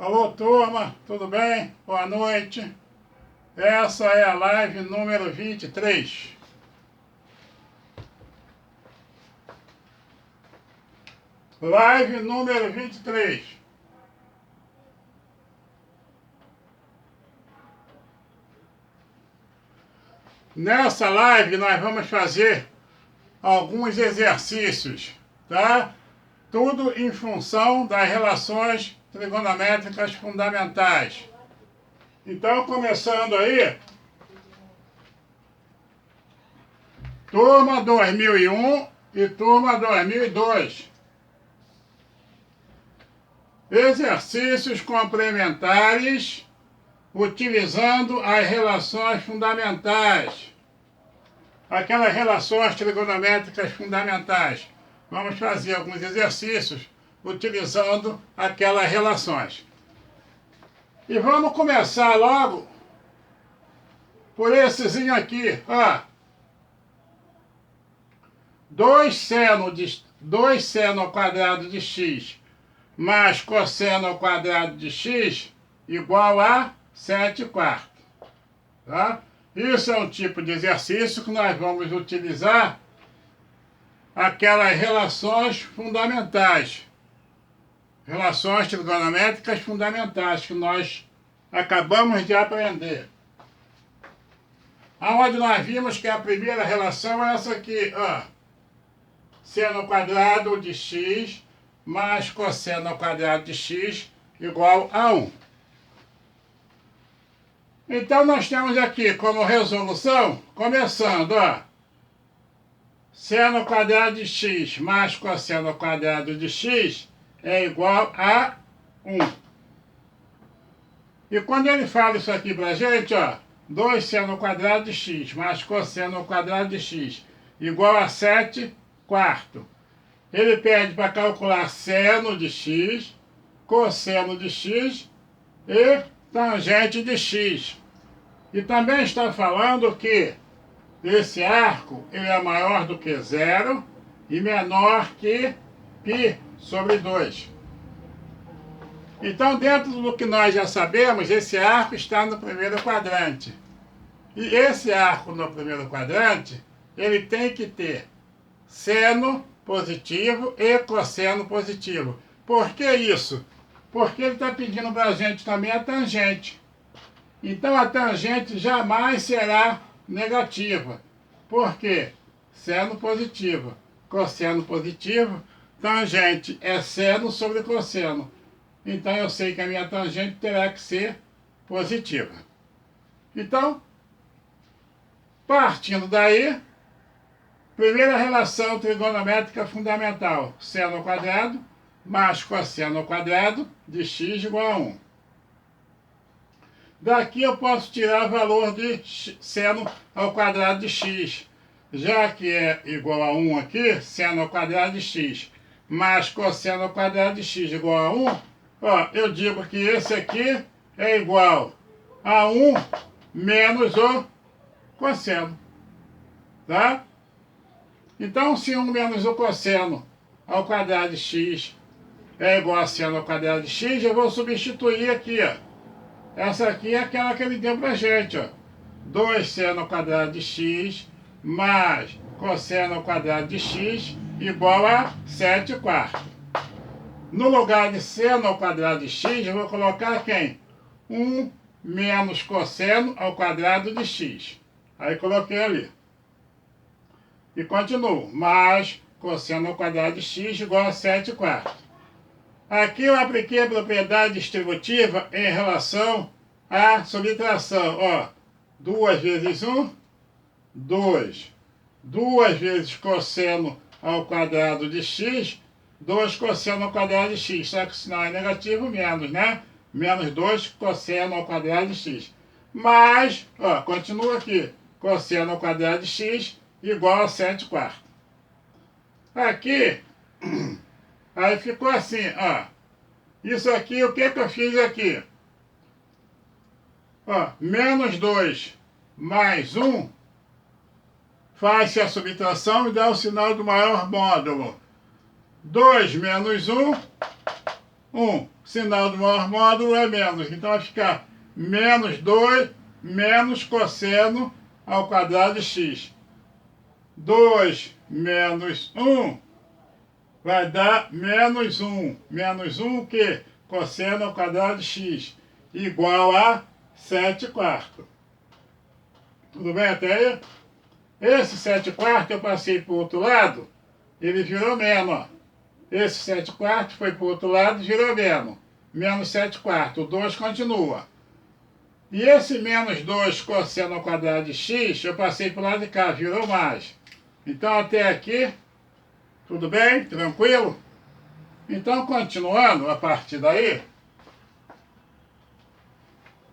Alô, turma, tudo bem? Boa noite. Essa é a live número 23. Live número 23. Nessa live nós vamos fazer alguns exercícios, tá? Tudo em função das relações trigonométricas fundamentais. Então, começando aí, turma 2001 e turma 2002. Exercícios complementares utilizando as relações fundamentais. Aquelas relações trigonométricas fundamentais. Vamos fazer alguns exercícios utilizando aquelas relações. E vamos começar logo por essezinho aqui, ó. 2 seno ao quadrado de x mais cosseno ao quadrado de x igual a 7/4. Tá? Isso é um tipo de exercício que nós vamos utilizar aquelas relações fundamentais. Relações trigonométricas fundamentais que nós acabamos de aprender. Aonde nós vimos que a primeira relação é essa aqui, ó. Seno ao quadrado de x mais cosseno ao quadrado de x igual a 1. Então nós temos aqui como resolução, começando, ó. Seno ao quadrado de x mais cosseno ao quadrado de x é igual a 1. E quando ele fala isso aqui pra gente, ó, 2 seno ao quadrado de x mais cosseno ao quadrado de x igual a 7/4. Ele pede para calcular seno de x, cosseno de x e tangente de x. E também está falando que esse arco ele é maior do que 0 e menor que π sobre 2. Então, dentro do que nós já sabemos, esse arco está no primeiro quadrante. E esse arco no primeiro quadrante, ele tem que ter seno positivo e cosseno positivo. Por que isso? Porque ele está pedindo para a gente também a tangente. Então, a tangente jamais será negativa. Por quê? Seno positivo, cosseno positivo, tangente é seno sobre cosseno. Então, eu sei que a minha tangente terá que ser positiva. Então, partindo daí, primeira relação trigonométrica fundamental, seno ao quadrado mais cosseno ao quadrado de x igual a 1. Daqui eu posso tirar o valor de seno ao quadrado de x. Já que é igual a 1 aqui, seno ao quadrado de x mais cosseno ao quadrado de x igual a 1, ó, eu digo que esse aqui é igual a 1 menos o cosseno. Tá? Então, se 1 menos o cosseno ao quadrado de x é igual a seno ao quadrado de x, eu vou substituir aqui, ó. Essa aqui é aquela que ele deu pra gente, ó. 2 seno ao quadrado de x mais cosseno ao quadrado de x igual a 7/4. No lugar de seno ao quadrado de x, eu vou colocar quem? 1 menos cosseno ao quadrado de x. Aí coloquei ali. E continuo. Mais cosseno ao quadrado de x igual a 7/4. Aqui eu apliquei a propriedade distributiva em relação à subtração. Ó, 2 vezes 1, 2. 2 vezes cosseno ao quadrado de x, 2 cosseno ao quadrado de x. Só que o sinal é negativo, menos, né? Menos 2 cosseno ao quadrado de x. Mais, ó, continua aqui. Cosseno ao quadrado de x igual a 7/4. Aqui... Aí ficou assim, ó. Isso aqui, o que que eu fiz aqui? Ó, menos 2 mais 1, faz-se a subtração e dá o sinal do maior módulo. 2 menos 1 Sinal do maior módulo é menos. Então vai ficar menos 2 menos cosseno ao quadrado de x. 2 menos 1 vai dar menos 1. Menos 1 o quê? Cosseno ao quadrado de x. Igual a 7 quartos. Tudo bem até aí? Esse 7 quartos eu passei para o outro lado, ele virou menos, ó. Esse 7 quartos foi para o outro lado e virou menos. Menos 7 quartos, o 2 continua. E esse menos 2 cosseno ao quadrado de x, eu passei para o lado de cá, virou mais. Então até aqui, tudo bem? Tranquilo? Então continuando a partir daí,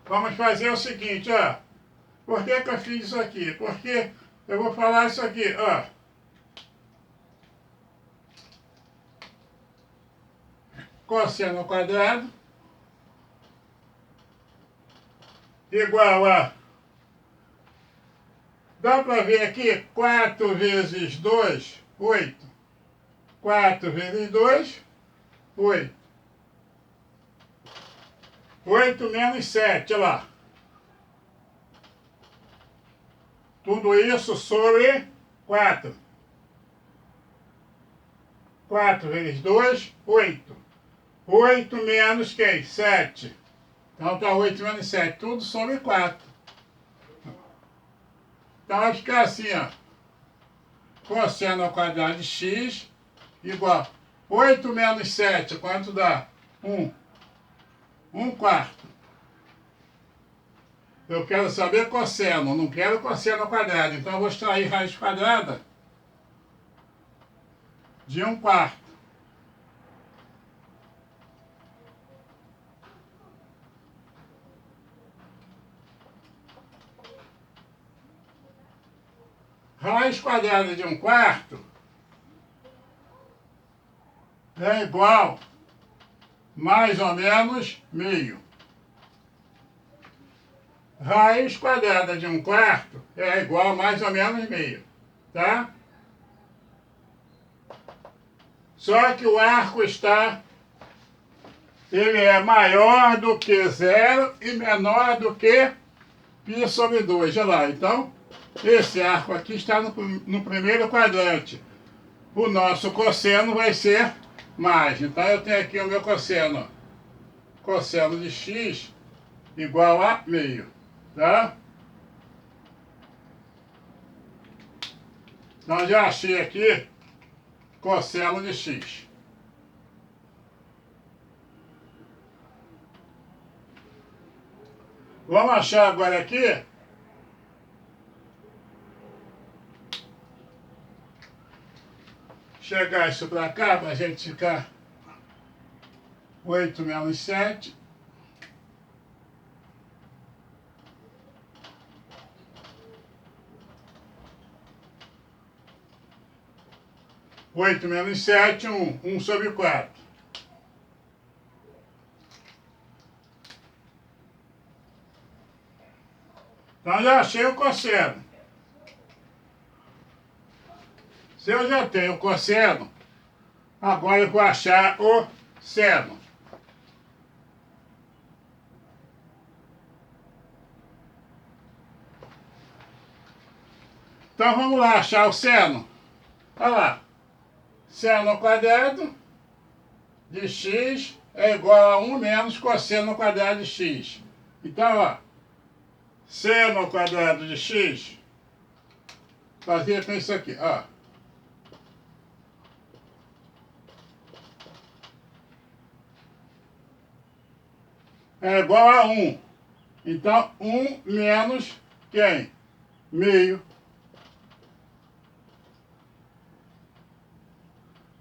vamos fazer o seguinte, ó. Por que que eu fiz isso aqui? Porque eu vou falar isso aqui, ó. Cosseno ao quadrado igual a... Dá para ver aqui? 4 vezes 2, 8. 4 vezes 2, 8. 8 menos 7, olha lá. Tudo isso sobre 4. 4 vezes 2, 8. 8 menos quem? 7. Então está 8 menos 7. Tudo sobre 4. Então vai ficar assim, ó. Cosseno ao quadrado de x igual a 8 menos 7. Quanto dá? 1. 1 quarto. Eu quero saber cosseno, não quero cosseno ao quadrado. Então eu vou extrair raiz quadrada de 1 quarto. Raiz quadrada de 1 quarto é igual mais ou menos meio. Raiz quadrada de 1 quarto é igual a mais ou menos meio, tá? Só que o arco ele é maior do que 0 e menor do que π sobre 2. Olha lá, então, esse arco aqui está no primeiro quadrante. O nosso cosseno vai ser mais. Então eu tenho aqui o meu cosseno. Cosseno de x igual a meio, tá? Então já achei aqui cosseno de x. Vamos achar agora aqui chegar isso para cá, para a gente ficar 8 menos 7. 8 menos 7, 1. 1 sobre 4. Então já achei o cosseno. Se eu já tenho o cosseno, agora eu vou achar o seno. Então vamos lá achar o seno. Olha lá. Seno ao quadrado de x é igual a 1 menos cosseno ao quadrado de x. Então, ó, seno ao quadrado de x, fazia com isso aqui, ó. É igual a 1. Então, 1 menos quem? Meio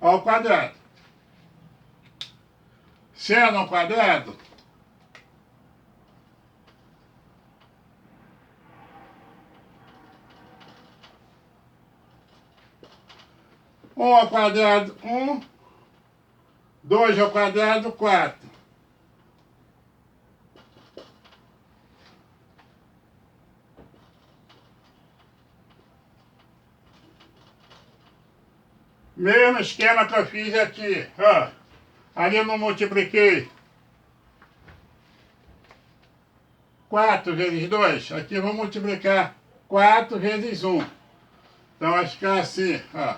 ao quadrado. Seno ao quadrado um ao quadrado, 1. 2 ao quadrado, 4. Mesmo esquema que eu fiz aqui, ó. Ali eu não multipliquei 4 vezes 2. Aqui eu vou multiplicar 4 vezes 1. Então vai ficar assim, ó.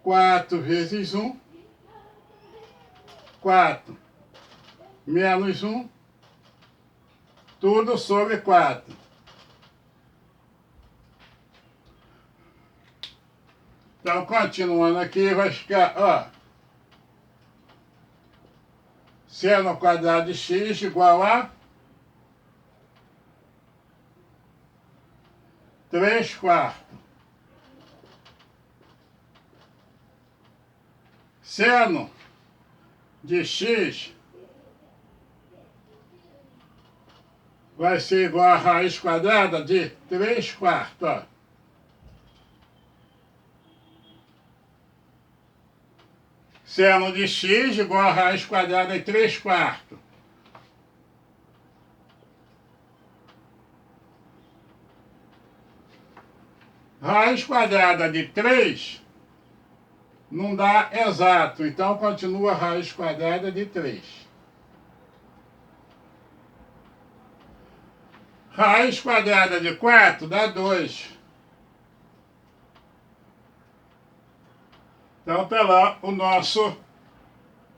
4 vezes 1. 4 menos 1. Tudo sobre 4. Então, continuando aqui, vai ficar, ó. Seno ao quadrado de x igual a 3/4. Seno de x vai ser igual a raiz quadrada de 3/4, ó. Seno de x igual a raiz quadrada de 3/4. Raiz quadrada de 3 não dá exato, então continua a raiz quadrada de 3. Raiz quadrada de 4 dá 2. Então está lá o nosso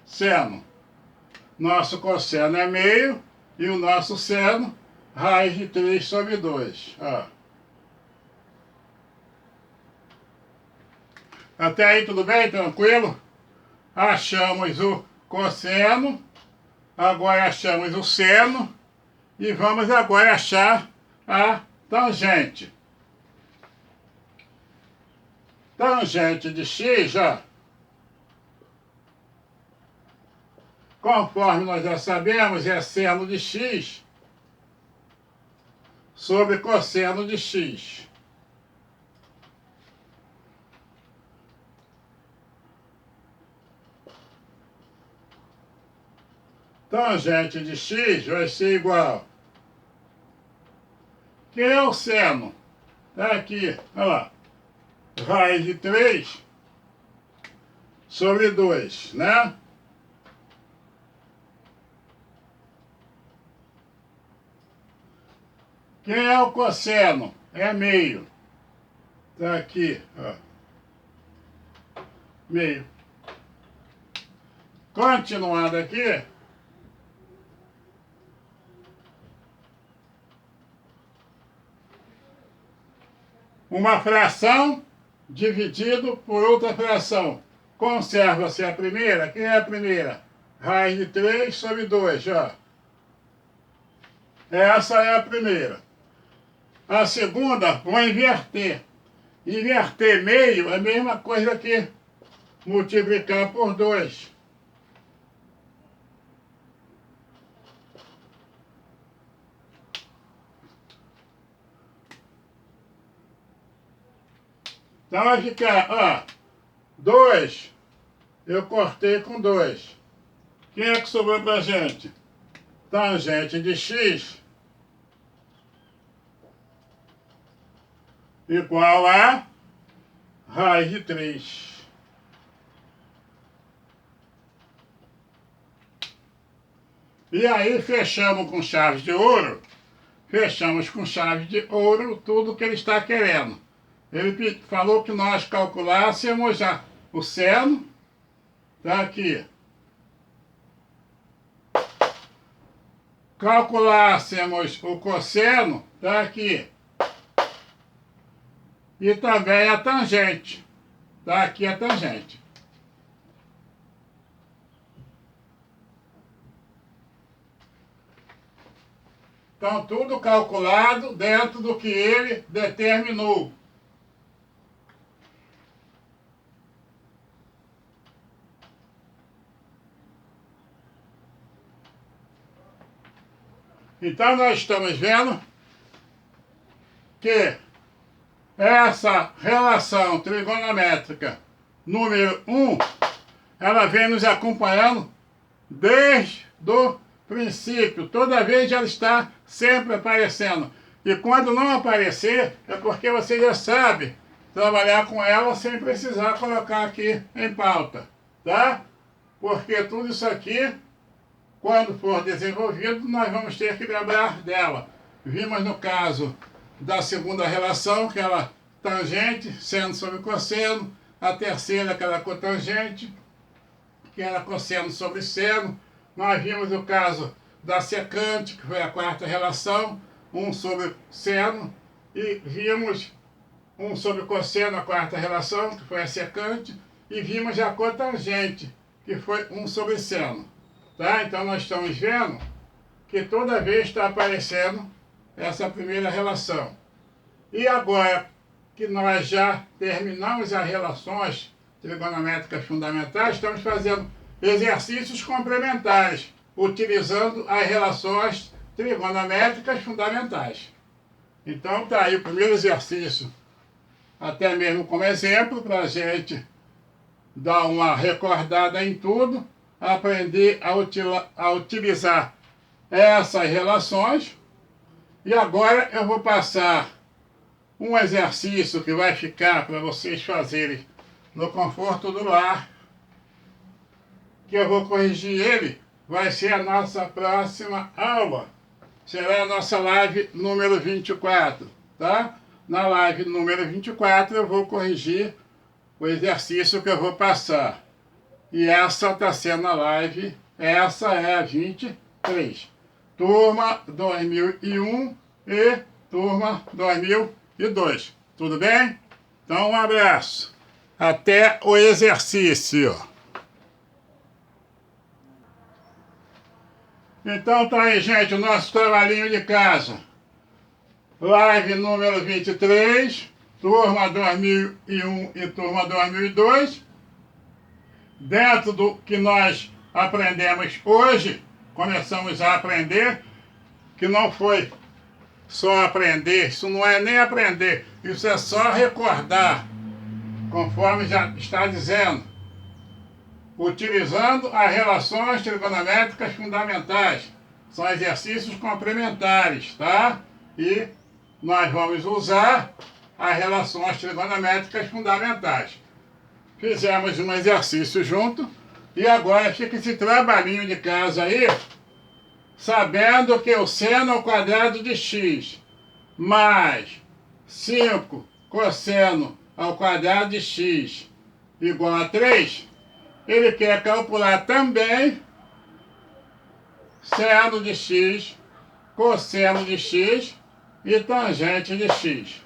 seno. Nosso cosseno é meio e o nosso seno, raiz de 3 sobre 2. Ó. Até aí tudo bem? Tranquilo? Achamos o cosseno, agora achamos o seno e vamos agora achar a tangente. Tangente de x, ó. Conforme nós já sabemos, é seno de x sobre cosseno de x. Tangente de x vai ser igual. Que é o seno? Tá aqui, olha lá. Raiz de 3 sobre 2, né? Quem é o cosseno? É meio. Tá aqui, ó. Meio. Continuando aqui. Uma fração dividido por outra fração. Conserva-se a primeira. Quem é a primeira? Raiz de 3 sobre 2, ó. Essa é a primeira. A segunda, vou inverter. Inverter meio é a mesma coisa que multiplicar por 2. Então vai ficar, ó, 2, eu cortei com 2. Quem é que sobrou pra gente? Tangente de x igual a raiz de 3. E aí fechamos com chave de ouro. Fechamos com chave de ouro tudo que ele está querendo. Ele falou que nós calculássemos já o seno. Tá aqui. Calculássemos o cosseno. Tá aqui. E também a tangente. Tá aqui a tangente. Então, tudo calculado dentro do que ele determinou. Então, nós estamos vendo que essa relação trigonométrica número 1, ela vem nos acompanhando desde o princípio. Toda vez ela está sempre aparecendo. E quando não aparecer, é porque você já sabe trabalhar com ela sem precisar colocar aqui em pauta. Tá? porque tudo isso aqui, quando for desenvolvido, nós vamos ter que lembrar dela. Vimos no caso da segunda relação, que era tangente, seno sobre cosseno. A terceira, que era cotangente, que era cosseno sobre seno. Nós vimos o caso da secante, que foi a quarta relação, 1 sobre seno. E vimos 1 sobre cosseno, a quarta relação, que foi a secante. E vimos a cotangente, que foi 1 sobre seno. Tá? Então nós estamos vendo que toda vez está aparecendo essa primeira relação. E agora que nós já terminamos as relações trigonométricas fundamentais, estamos fazendo exercícios complementares, utilizando as relações trigonométricas fundamentais. Então está aí o primeiro exercício, até mesmo como exemplo, para a gente dar uma recordada em tudo, aprender a utilizar essas relações. E agora eu vou passar um exercício que vai ficar para vocês fazerem no conforto do lar, que eu vou corrigir ele, vai ser a nossa próxima aula. Será a nossa live número 24, tá? Na live número 24 eu vou corrigir o exercício que eu vou passar. E essa está sendo a live, essa é a 23. Turma 2001 e turma 2002. Tudo bem? Então um abraço. Até o exercício. Então tá aí, gente, o nosso trabalhinho de casa. Live número 23, turma 2001 e turma 2002. Dentro do que nós aprendemos hoje, começamos a aprender, que não foi só aprender, isso não é nem aprender, isso é só recordar, conforme já está dizendo, utilizando as relações trigonométricas fundamentais. São exercícios complementares, tá? E nós vamos usar as relações trigonométricas fundamentais. Fizemos um exercício junto e agora fica esse trabalhinho de casa aí, sabendo que o seno ao quadrado de x mais 5 cosseno ao quadrado de x igual a 3, ele quer calcular também seno de x, cosseno de x e tangente de x,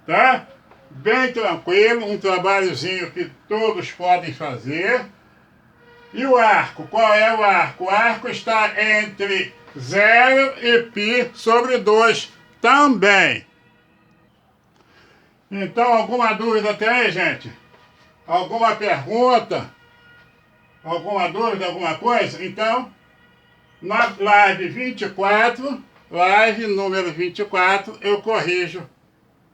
tá? Bem tranquilo, um trabalhozinho que todos podem fazer. E o arco, qual é o arco? O arco está entre 0 e π sobre 2 também. Então, alguma dúvida até aí, gente? Alguma pergunta? Alguma dúvida, alguma coisa? Então, na live 24, live número 24, eu corrijo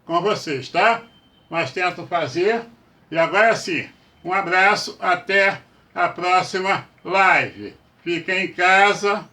com vocês, tá? Mas tento fazer. E agora sim, um abraço, até a próxima live. Fiquem em casa.